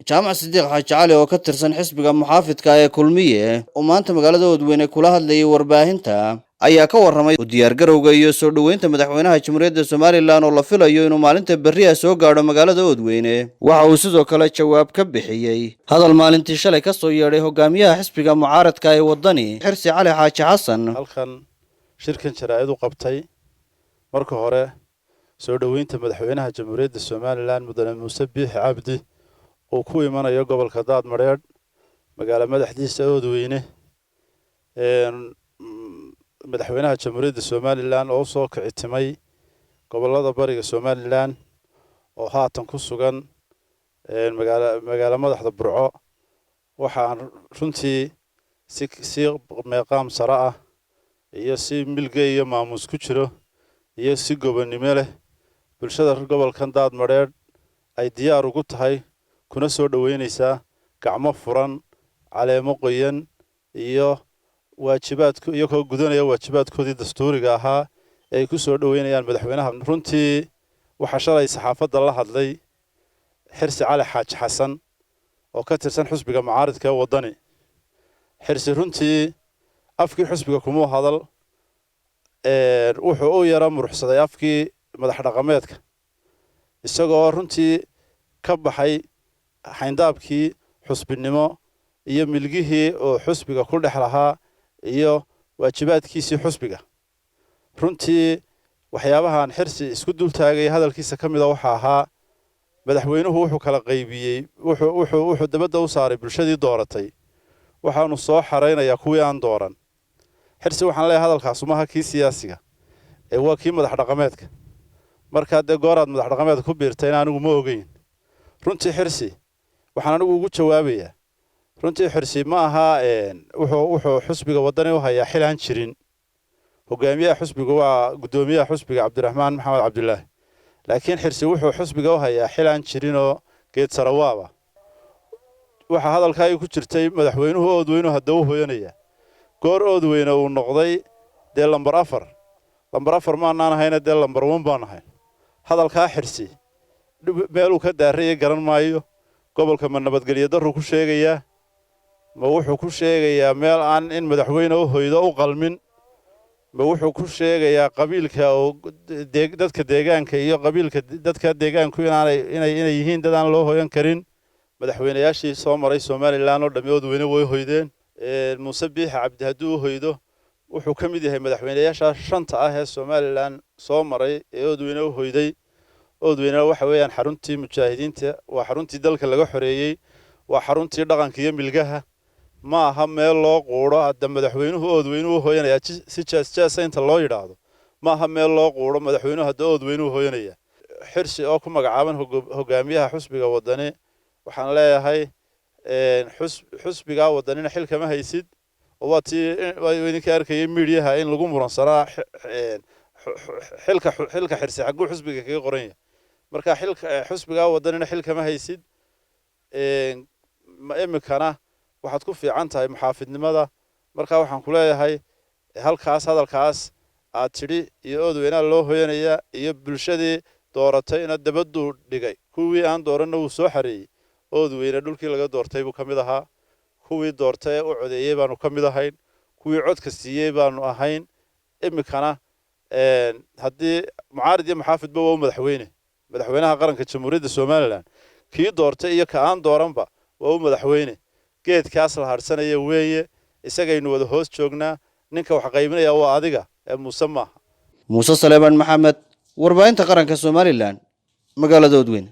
jaamac Sidiiq Xaaji Cali oo ka tirsan xisbiga muxaafidka ee Kulmiye oo maanta magaalada Wadweyne kula hadlayay warbaahinta ayaa ka warramay u diyaar garowga iyo soo dhaweynta madaxweynaha Jamhuuriyadda Soomaaliland oo la filayo inuu maalinta berri soo gaadho magaalada Wadweyne. Waxa uu sidoo kale jawaab ka bixiyay hadal maalintii shalay ka soo yeedhay hogaamiyaha xisbiga mucaaradka ee wadani Xirsi Cali Xaaji Xasan. halkan shirkan jaraa'id u qabtay marka hore soo dhaweynta madaxweynaha Jamhuuriyadda Soomaaliland Mudane Muuse Biixi Cabdi oo ku imanayo gobolka Daadmareed magaalada madaxdiisa Wadweyne madaxweynaha Jamhuuriyadda Soomaaliland oo soo kicitimay gobolada bariga Soomaaliland oo haatan ku sugan magaalada madaxda Burco waxaan runtii si meeqaam sare ah iyo si milga iyo maamuus ku jiro iyo si gobonnimo leh bulshada gobolkan Daadmareed ay diyaar ugu tahay kuna soo dhaweynaysaa gacmo furan caleemo qoyan iyo waajibaadku iyo ka gudanaya waajibaadkoodii dastuuriga ahaa ay ku soo dhaweynayaan madaxweynaha. runtii waxa shalay saxaafadda la hadlay Xirsi Cali Xaaji Xasan oo ka tirsan xisbiga mucaaradka ee wadani. Xirsi runtii afkii xisbiga kuma hadal wuxuu u yara muruxsaday afkii madax dhaqameedka isagoo runtii ka baxay xayndaabkii xusbinimo iyo milgihii oo xusbiga ku dhex lahaa iyo waajibaadkiisii xusbiga. runtii waxyaabahan Xirsi isku dul taagay hadalkiisa ka mid ah waxa ahaa madaxweynuhu wuxuu kala qaybiyay wuxuu dabadda u saaray bulshadii dooratay waxaanu soo xareynayaa kuwii aan dooran. Xirsi waxaan leeyahay hadalkaas uma aha kii siyaasiga ee waa kii madax dhaqameedka marka dee gooraad madax dhaqameedka ku biirtayna anigu ma ogeyn. runtii Xirsi waxaan anigu ugu jawaabayaa runtii Xirsi ma aha wuxuu xusbiga wadani u hayaa xil aan jirin. hogaamiyaha xusbiga waa gudoomiyaha xusbiga Cabdiraxmaan Maxamed Cabdullaahi laakiin Xirsi wuxuu xusbiga u hayaa xil aan jirin oo geed sarawaaba. waxa hadalkaaga ku jirtay madaxweynuhu Wadweyne hadda u hooyanaya goor Wadweyne uu noqday dee lambar 4 maanaan ahayna dee lambar 1 baan ahay. hadalkaa Xirsi meeluu ka daaray garan maayo. gobolka ma nabadgelyo darro ku sheegayaa ma wuxuu ku sheegayaa meel aan in madaxweyne u hoydo u qalmin ma wuxuu ku sheegayaa qabiilka oo dadka deegaanka iyo qabiilka dadka deegaanku inay yihiin dad aan loo hoyan karin. madaxweynayaashii soo maray Soomaaliland oo dhammi Wadweyne way hoydeen. Muuse Biixi Cabdi hadduu hoydo wuxuu ka mid yahay madaxweynayaasha shanta ah ee Soomaaliland soo maray ee Wadweyne u hoyday. Wadweyne waxa weeyaan xaruntii mujaahidiinta waa xaruntii dalka laga xoreeyay waa xaruntii dhaqanka iyo milgaha ma aha meel loo quuro hadda madaxweynuhu Wadweyne u hooyanaya si jees inta loo yiraahdo ma aha meel loo quuro madaxweynuhu hadda Wadweyne u hooyanaya. Xirsi oo ku magacaaban hogaamiyaha xusbiga wadani waxaan leeyahay xusbiga wadanina xil kama haysid oo waa idinka arkayay meediyaha in lagu muransanaa xilka Xirsi xaguu xusbiga kaga qoran yahay marka xusbiga wadanina xil kama haysid. imikana waxaad ku fiican tahay muxaafidnimada marka waxaan ku leeyahay hadalkaas aad tidhi iyo Wadweynaha loo hooyanaya iyo bulshadii dooratay ina dabaddu dhigay kuwii aan dooranna uu soo xareeyay. Wadweyne dhulkii laga doortay buu ka mid ahaa kuwii doortay u codeeyay baanu ka mid ahayn kuwii codka siiyay baanu ahayn. imikana haddii mucaarid iyo muxaafidba waa madaxweynaha qaranka Jamhuuriyadda Soomaaliland kii doortay iyo ka aan dooranba waa madaxweyne. geedkaas la harsanaya weeye isagaynu wada hoos joognaa ninka wax qaybinaya waa adiga ee Muuse maaha. Muuse Saleeman Maxamed warbaahinta qaranka Soomaaliland magaalada Wadweyne.